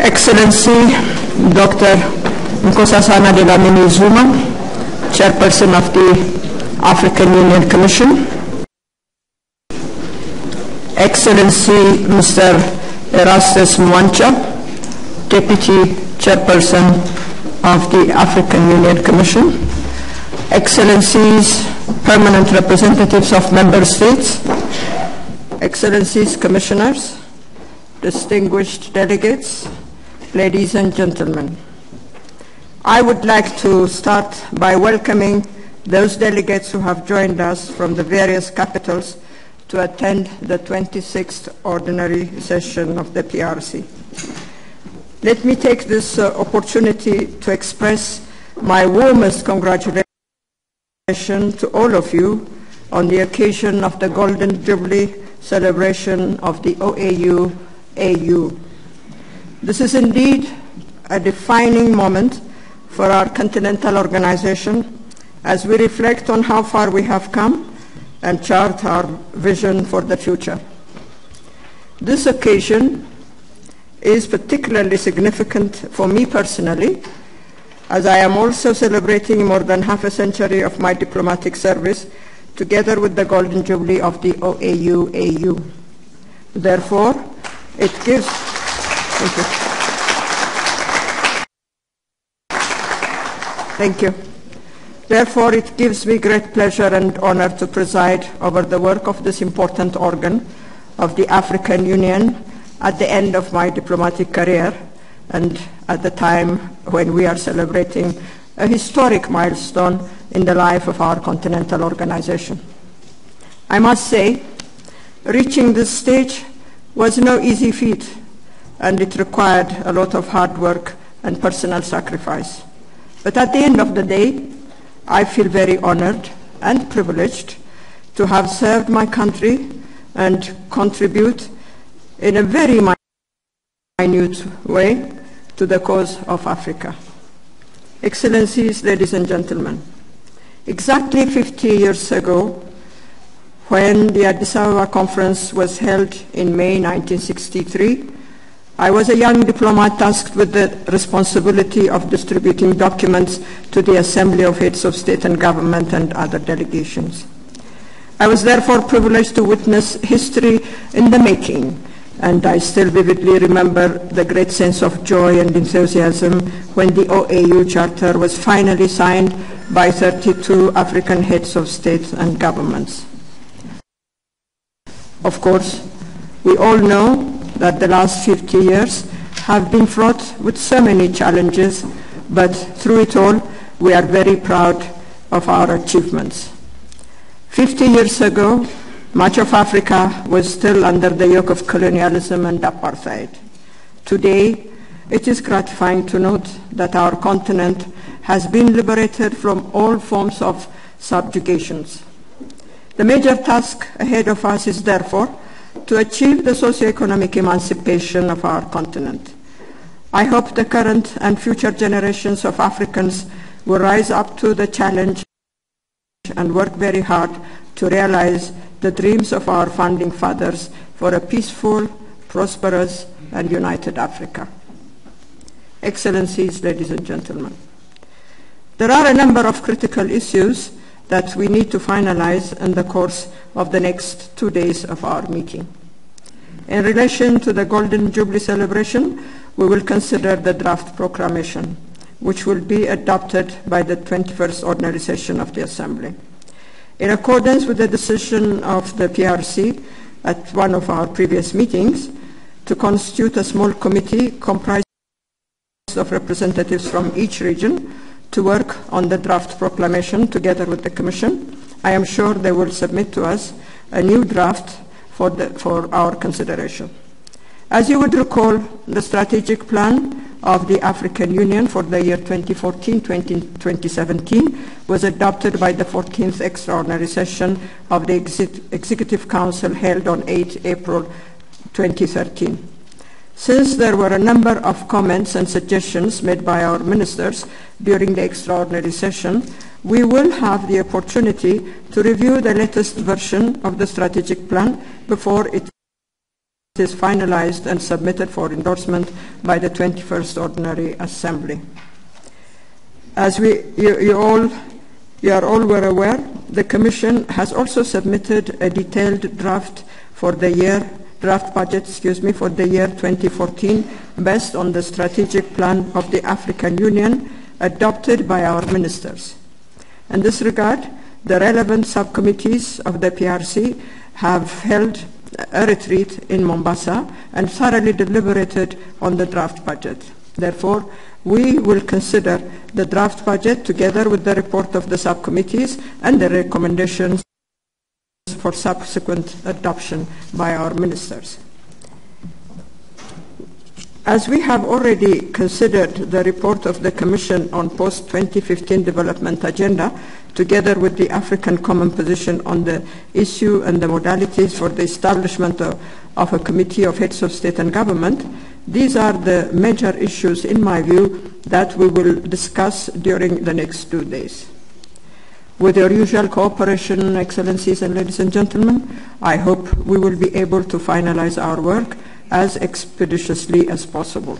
Excellency Dr. Nkosazana Dlamini Zuma, Chairperson of the African Union Commission, Excellency Mr. Erastus Mwancha, Deputy Chairperson of the African Union Commission, Excellencies, Permanent Representatives of Member States, Excellencies, Commissioners, distinguished delegates, ladies and gentlemen. I would like to start by welcoming those delegates who have joined us from the various capitals to attend the 26th Ordinary Session of the PRC. Let me take this opportunity to express my warmest congratulations to all of you on the occasion of the Golden Jubilee celebration of the OAU-AU. This is indeed a defining moment for our continental organization as we reflect on how far we have come and chart our vision for the future. This occasion is particularly significant for me personally, as I am also celebrating more than half a century of my diplomatic service together with the Golden Jubilee of the OAU-AU. Therefore, it gives... Thank you. Therefore, it gives me great pleasure and honor to preside over the work of this important organ of the African Union at the end of my diplomatic career and at the time when we are celebrating a historic milestone in the life of our continental organization. I must say, reaching this stage was no easy feat, and it required a lot of hard work and personal sacrifice. But at the end of the day, I feel very honored and privileged to have served my country and contribute in a very minute way to the cause of Africa. Excellencies, ladies and gentlemen, exactly 50 years ago, when the Addis Ababa Conference was held in May 1963, I was a young diplomat tasked with the responsibility of distributing documents to the Assembly of Heads of State and Government and other delegations. I was therefore privileged to witness history in the making, and I still vividly remember the great sense of joy and enthusiasm when the OAU Charter was finally signed by 32 African heads of state and governments. Of course, we all know that the last 50 years have been fraught with so many challenges, but through it all, we are very proud of our achievements. 50 years ago, much of Africa was still under the yoke of colonialism and apartheid. Today, it is gratifying to note that our continent has been liberated from all forms of subjugations. The major task ahead of us is therefore to achieve the socio-economic emancipation of our continent. I hope the current and future generations of Africans will rise up to the challenge and work very hard to realize the dreams of our founding fathers for a peaceful, prosperous, and united Africa. Excellencies, ladies and gentlemen, there are a number of critical issues that we need to finalize in the course of the next 2 days of our meeting. In relation to the Golden Jubilee celebration, we will consider the draft proclamation, which will be adopted by the 21st Ordinary Session of the Assembly. In accordance with the decision of the PRC at one of our previous meetings to constitute a small committee comprised of representatives from each region to work on the draft proclamation together with the Commission, I am sure they will submit to us a new draft for our consideration. As you would recall, the strategic plan of the African Union for the year 2014-2017 was adopted by the 14th Extraordinary Session of the Executive Council held on 8 April 2013. Since there were a number of comments and suggestions made by our ministers during the extraordinary session, we will have the opportunity to review the latest version of the strategic plan before it is finalized and submitted for endorsement by the 21st Ordinary Assembly. As you are all well aware, the Commission has also submitted a detailed draft for the year budget for the year 2014 based on the strategic plan of the African Union adopted by our ministers. In this regard, the relevant subcommittees of the PRC have held a retreat in Mombasa and thoroughly deliberated on the draft budget. Therefore, we will consider the draft budget together with the report of the subcommittees and the recommendations for subsequent adoption by our ministers. As we have already considered the report of the Commission on post-2015 development agenda, together with the African Common Position on the issue and the modalities for the establishment of a committee of heads of state and government, these are the major issues, in my view, that we will discuss during the next 2 days. With your usual cooperation, Excellencies and ladies and gentlemen, I hope we will be able to finalize our work as expeditiously as possible.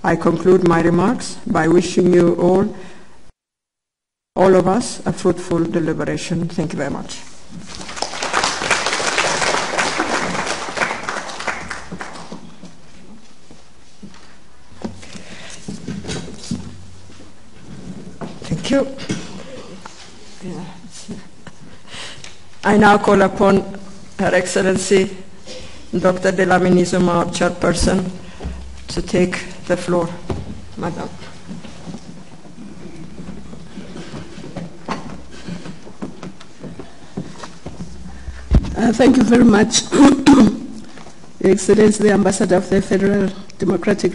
I conclude my remarks by wishing you all of us, a fruitful deliberation. Thank you very much. Thank you. I now call upon Her Excellency Dr. Dlamini Zuma, our chairperson, to take the floor. Madam. Thank you very much, Your Excellency, the Ambassador of the Federal Democratic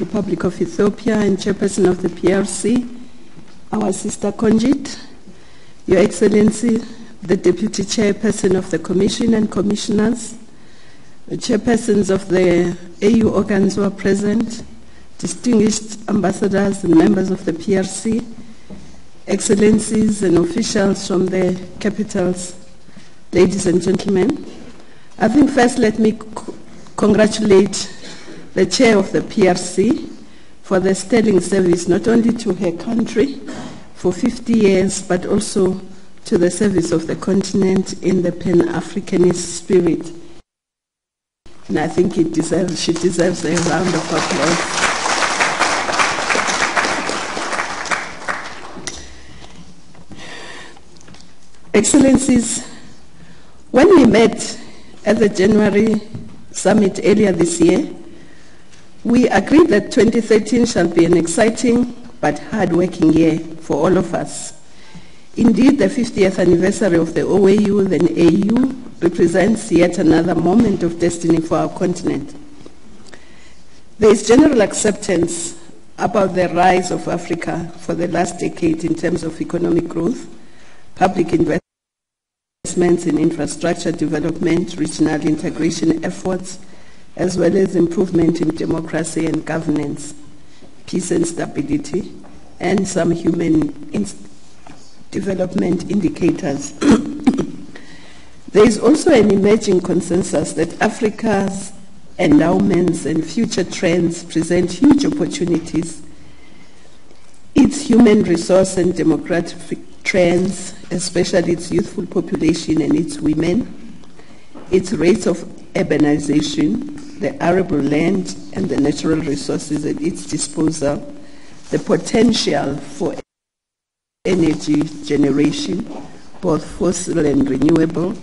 Republic of Ethiopia and Chairperson of the PRC, our sister Konjit, Your Excellency, the Deputy Chairperson of the Commission and Commissioners, The chairpersons of the AU organs who are present, distinguished ambassadors and members of the PRC, excellencies and officials from the capitals, ladies and gentlemen. I think first let me congratulate the chair of the PRC for the sterling service, not only to her country for 50 years, but also to the service of the continent in the Pan-Africanist spirit. And I think she deserves a round of applause. Excellencies, when we met at the January summit earlier this year, we agreed that 2013 shall be an exciting but hard-working year for all of us. Indeed, the 50th anniversary of the OAU, then AU, represents yet another moment of destiny for our continent. There is general acceptance about the rise of Africa for the last decade in terms of economic growth, public investments in infrastructure development, regional integration efforts, as well as improvement in democracy and governance, peace and stability, and some human development indicators. There is also an emerging consensus that Africa's endowments and future trends present huge opportunities. Its human resource and demographic trends, especially its youthful population and its women, its rates of urbanization, the arable land and the natural resources at its disposal, the potential for energy generation, both fossil and renewable,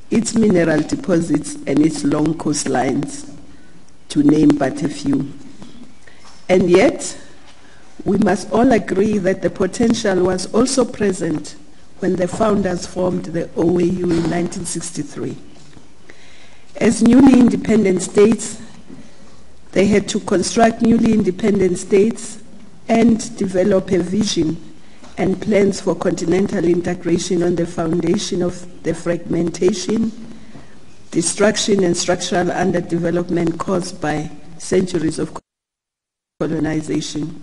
its mineral deposits and its long coastlines, to name but a few. And yet, we must all agree that the potential was also present when the founders formed the OAU in 1963. As newly independent states, they had to construct newly independent states and develop a vision and plans for continental integration on the foundation of the fragmentation, destruction, and structural underdevelopment caused by centuries of colonization.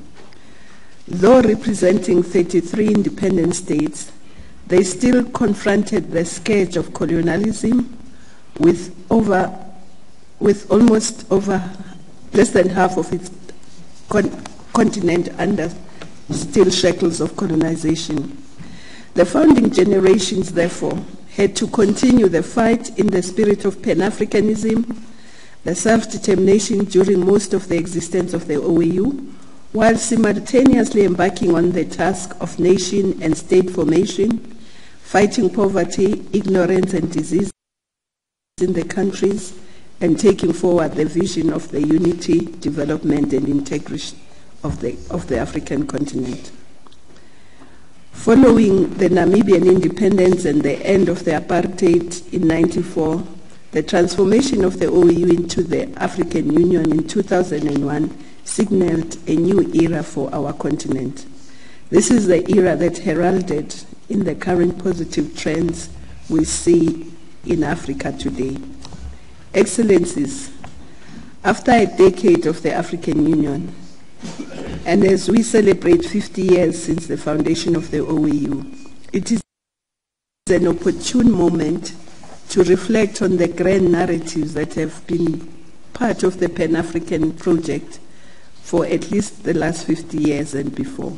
Though representing 33 independent states, they still confronted the scourge of colonialism with almost less than half of its continent under still shackles of colonization. The founding generations, therefore, had to continue the fight in the spirit of Pan-Africanism, the self-determination during most of the existence of the OAU, while simultaneously embarking on the task of nation and state formation, fighting poverty, ignorance, and disease in the countries, and taking forward the vision of the unity, development, and integration of the African continent. Following the Namibian independence and the end of the apartheid in 1994, the transformation of the OAU into the African Union in 2001 signaled a new era for our continent. This is the era that heralded in the current positive trends we see in Africa today. Excellencies, after a decade of the African Union, and as we celebrate 50 years since the foundation of the OAU, it is an opportune moment to reflect on the grand narratives that have been part of the Pan-African project for at least the last 50 years and before.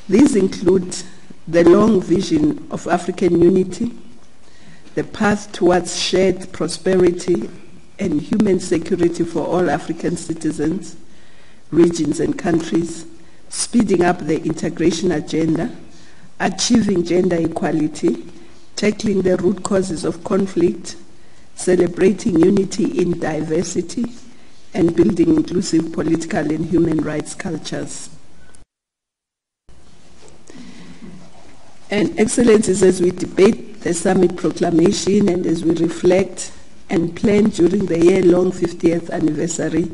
These include the long vision of African unity, the path towards shared prosperity and human security for all African citizens, regions and countries, speeding up the integration agenda, achieving gender equality, tackling the root causes of conflict, celebrating unity in diversity, and building inclusive political and human rights cultures. And Excellencies, as we debate the summit proclamation and as we reflect and plan during the year-long 50th anniversary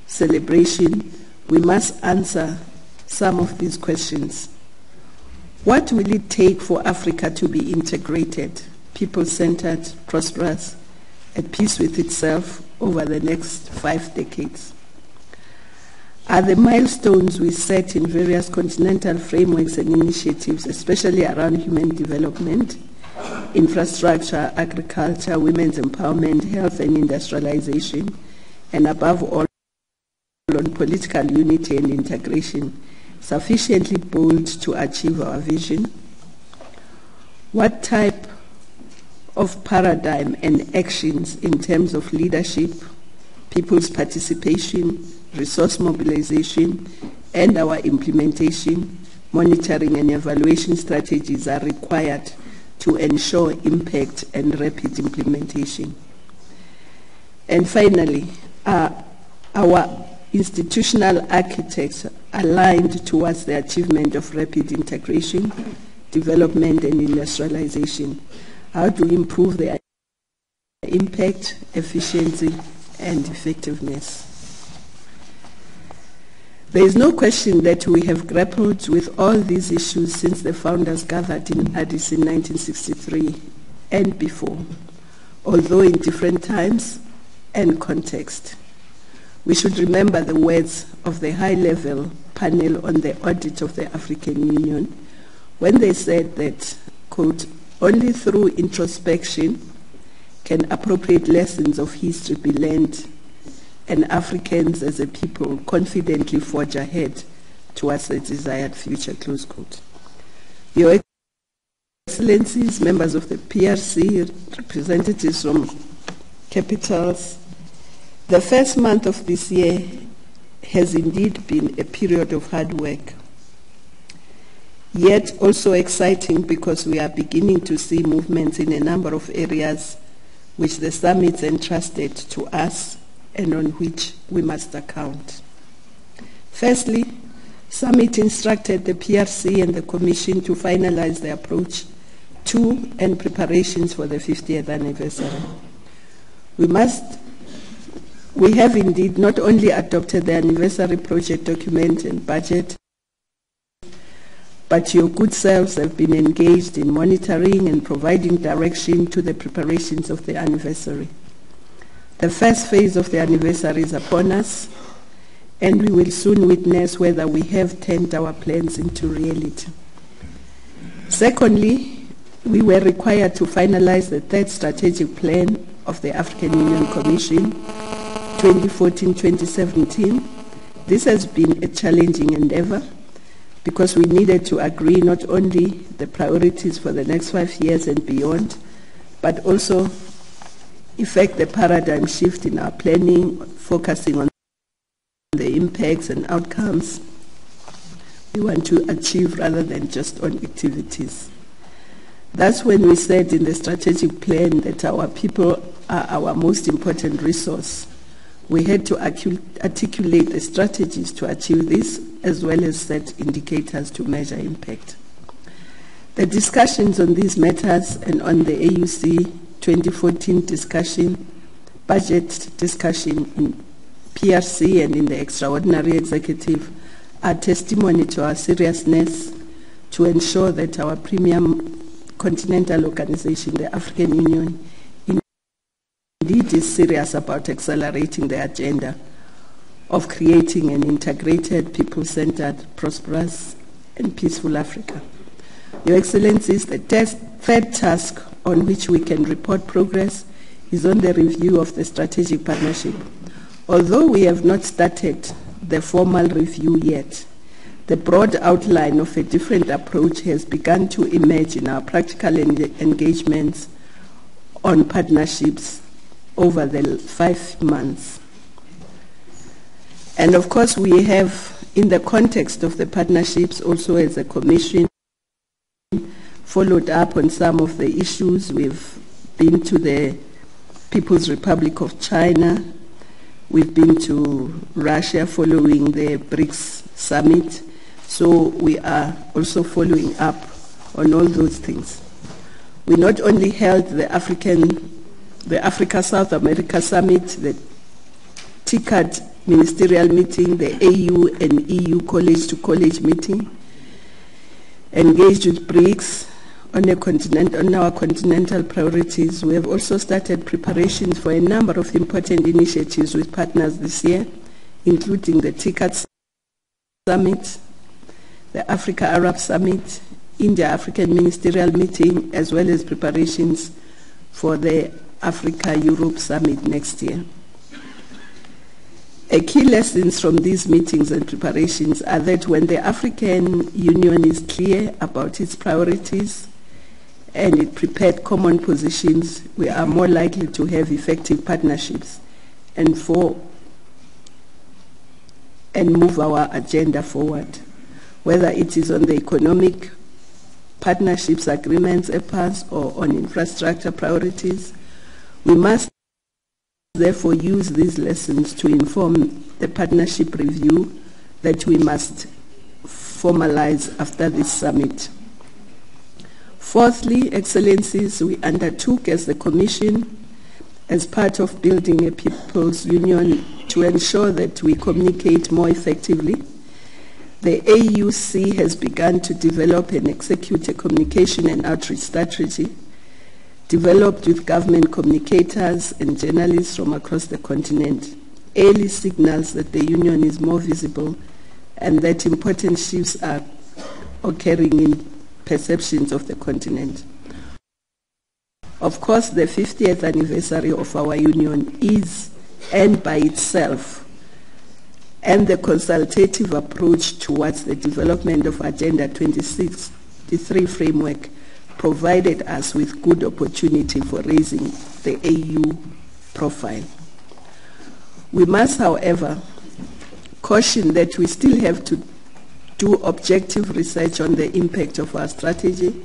celebration, we must answer some of these questions. What will it take for Africa to be integrated, people-centered, prosperous, at peace with itself over the next 5 decades. Are the milestones we set in various continental frameworks and initiatives, especially around human development, infrastructure, agriculture, women's empowerment, health and industrialization, and above all on political unity and integration, sufficiently bold to achieve our vision? What type of paradigm and actions in terms of leadership, people's participation, resource mobilization, and our implementation, monitoring and evaluation strategies are required to ensure impact and rapid implementation? And finally, are our institutional architects aligned towards the achievement of rapid integration, development, and industrialization? How to improve their impact, efficiency, and effectiveness? There is no question that we have grappled with all these issues since the founders gathered in Addis in 1963 and before, although in different times and context. We should remember the words of the high-level panel on the audit of the African Union when they said that, quote, only through introspection can appropriate lessons of history be learned and Africans as a people confidently forge ahead towards the desired future, close quote. Your Excellencies, members of the PRC, representatives from capitals, the first month of this year has indeed been a period of hard work, yet also exciting because we are beginning to see movements in a number of areas which the summits entrusted to us and on which we must account. Firstly, summit instructed the PRC and the Commission to finalize the approach to and preparations for the 50th anniversary. We have indeed not only adopted the anniversary project document and budget, but your good selves have been engaged in monitoring and providing direction to the preparations of the anniversary. The first phase of the anniversary is upon us, and we will soon witness whether we have turned our plans into reality. Secondly, we were required to finalize the third strategic plan of the African Union Commission, 2014-2017. This has been a challenging endeavor because we needed to agree not only the priorities for the next 5 years and beyond, but also effect the paradigm shift in our planning, focusing on the impacts and outcomes we want to achieve rather than just on activities. That's when we said in the strategic plan that our people are our most important resource. We had to articulate the strategies to achieve this, as well as set indicators to measure impact. The discussions on these matters and on the AUC 2014 discussion, budget discussion in PRC and in the extraordinary executive are testimony to our seriousness to ensure that our premium continental organization, the African Union, indeed is serious about accelerating the agenda of creating an integrated, people-centered, prosperous, and peaceful Africa. Your Excellencies, the third task on which we can report progress is on the review of the strategic partnership. Although we have not started the formal review yet, the broad outline of a different approach has begun to emerge in our practical engagements on partnerships over the 5 months. And of course, we have, in the context of the partnerships, also as a Commission, followed up on some of the issues. We've been to the People's Republic of China. We've been to Russia following the BRICS summit. So we are also following up on all those things. We not only held the Africa-South America Summit, the TICAD ministerial meeting, the AU and EU college-to-college meeting, engaged with BRICS on our continental priorities. We have also started preparations for a number of important initiatives with partners this year, including the TICAD Summit, the Africa-Arab Summit, India-African Ministerial Meeting, as well as preparations for the Africa-Europe Summit next year. A key lessons from these meetings and preparations are that when the African Union is clear about its priorities and it prepared common positions, we are more likely to have effective partnerships and move our agenda forward, whether it is on the economic partnerships agreements, EPAs, or on infrastructure priorities. We must therefore use these lessons to inform the partnership review that we must formalize after this summit. Fourthly, Excellencies, we undertook as the Commission, as part of building a people's union, to ensure that we communicate more effectively. The AUC has begun to develop and execute a communication and outreach strategy developed with government communicators and journalists from across the continent. Early signals that the Union is more visible and that important shifts are occurring in perceptions of the continent. Of course, the 50th anniversary of our Union is, and by itself, and the consultative approach towards the development of Agenda 2063 framework provided us with good opportunity for raising the AU profile. We must, however, caution that we still have to do objective research on the impact of our strategy,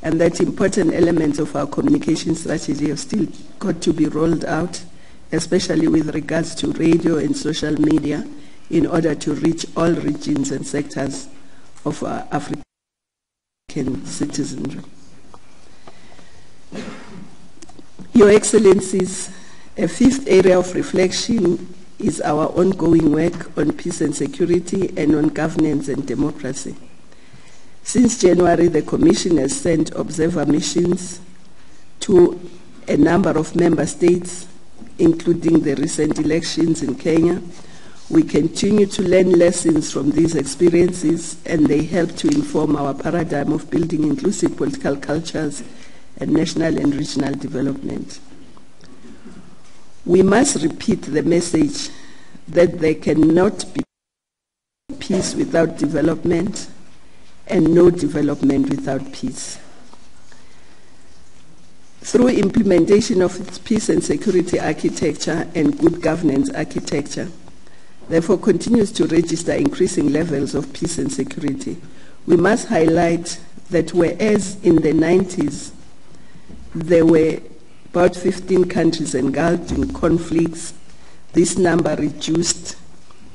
and that important elements of our communication strategy have still got to be rolled out, especially with regards to radio and social media, in order to reach all regions and sectors of our African citizenry. Your Excellencies, a fifth area of reflection is our ongoing work on peace and security and on governance and democracy. Since January, the Commission has sent observer missions to a number of member states, including the recent elections in Kenya. We continue to learn lessons from these experiences, and they help to inform our paradigm of building inclusive political cultures and national and regional development. We must repeat the message that there cannot be peace without development and no development without peace. Through implementation of its peace and security architecture and good governance architecture, therefore continues to register increasing levels of peace and security. We must highlight that whereas in the 90s there were about 15 countries engulfed in conflicts, this number reduced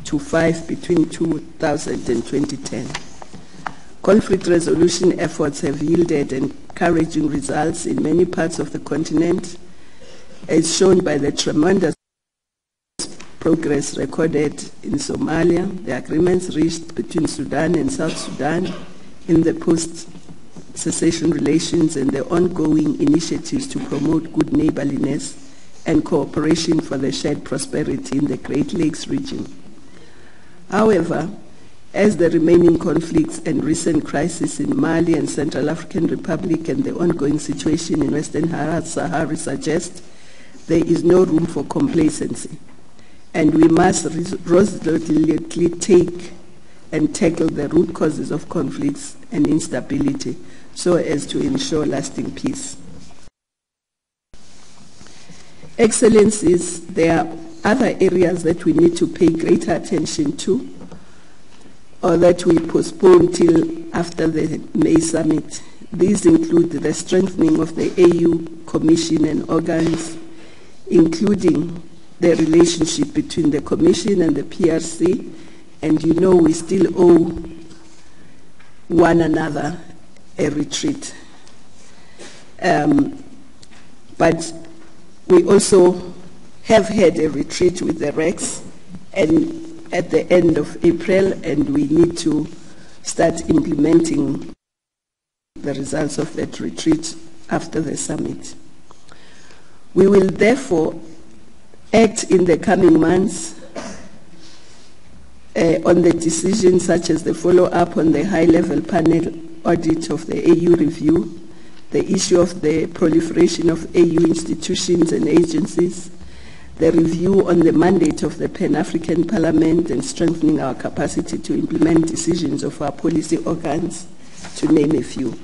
to 5 between 2000 and 2010. Conflict resolution efforts have yielded encouraging results in many parts of the continent, as shown by the tremendous progress recorded in Somalia, the agreements reached between Sudan and South Sudan in the post-cessation relations, and the ongoing initiatives to promote good neighborliness and cooperation for the shared prosperity in the Great Lakes region. However, as the remaining conflicts and recent crises in Mali and Central African Republic and the ongoing situation in Western Sahara suggest, there is no room for complacency, and we must resolutely take and tackle the root causes of conflicts and instability so as to ensure lasting peace. Excellencies, there are other areas that we need to pay greater attention to, or that we postpone till after the May summit. These include the strengthening of the AU Commission and organs, including the relationship between the Commission and the PRC, and you know we still owe one another a retreat. But we also have had a retreat with the REX, and at the end of April, and we need to start implementing the results of that retreat after the summit. We will therefore act in the coming months on the decisions such as the follow-up on the high-level panel audit of the AU review, the issue of the proliferation of AU institutions and agencies, the review on the mandate of the Pan-African Parliament and strengthening our capacity to implement decisions of our policy organs, to name a few.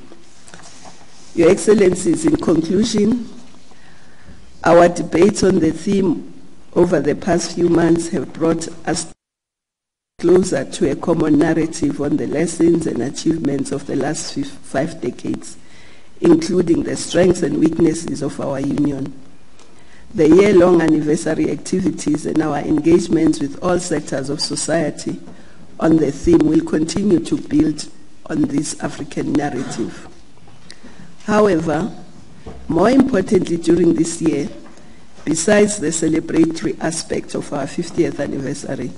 Your Excellencies, in conclusion, our debates on the theme over the past few months have brought us closer to a common narrative on the lessons and achievements of the last 5 decades, including the strengths and weaknesses of our Union. The year-long anniversary activities and our engagements with all sectors of society on the theme will continue to build on this African narrative. However, more importantly during this year, besides the celebratory aspect of our 50th anniversary,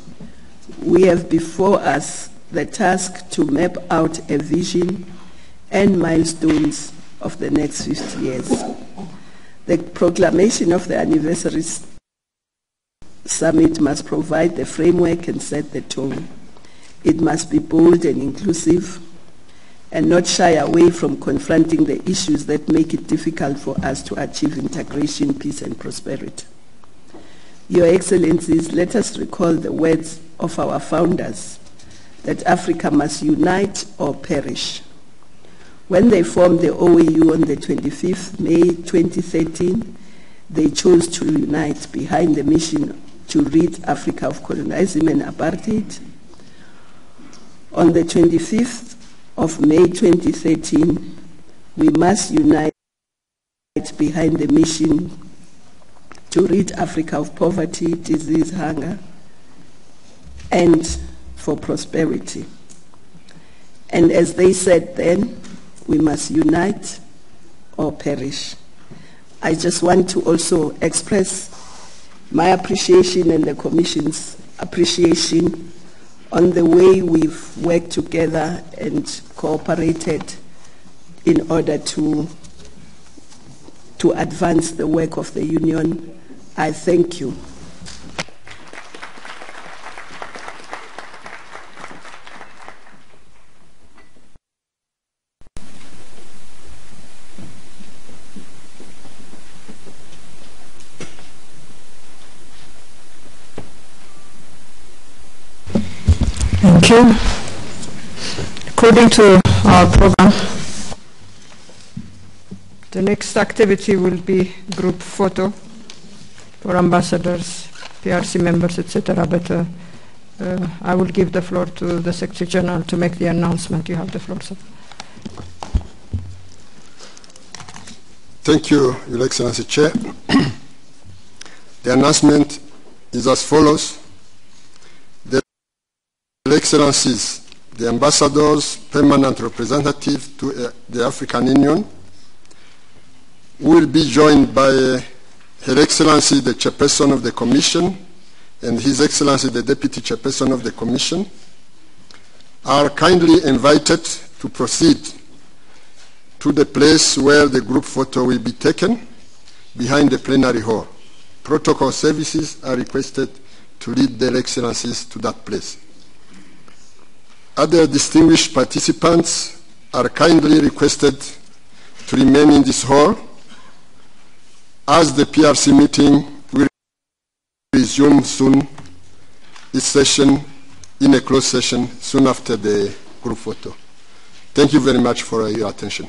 we have before us the task to map out a vision and milestones of the next 50 years. The proclamation of the anniversary summit must provide the framework and set the tone. It must be bold and inclusive and not shy away from confronting the issues that make it difficult for us to achieve integration, peace, and prosperity. Your Excellencies, let us recall the words of our founders that Africa must unite or perish. When they formed the OAU on the 25th May 2013, they chose to unite behind the mission to rid Africa of colonialism and apartheid. On the 25th of May 2013, we must unite behind the mission to rid Africa of poverty, disease, hunger, and for prosperity. And as they said then, we must unite or perish. I just want to also express my appreciation and the Commission's appreciation on the way we've worked together and cooperated in order to advance the work of the Union. I thank you. Thank you. According to our program, the next activity will be group photo for ambassadors, PRC members, etc. But I will give the floor to the Secretary General to make the announcement. You have the floor, sir. Thank you, Your Excellency Chair. The announcement is as follows. Your Excellencies, the ambassadors, permanent representatives to the African Union, will be joined by Her Excellency the Chairperson of the Commission and His Excellency the Deputy Chairperson of the Commission, are kindly invited to proceed to the place where the group photo will be taken behind the plenary hall. Protocol services are requested to lead their Excellencies to that place. Other distinguished participants are kindly requested to remain in this hall as the PRC meeting will resume soon its session in a closed session soon after the group photo. Thank you very much for your attention.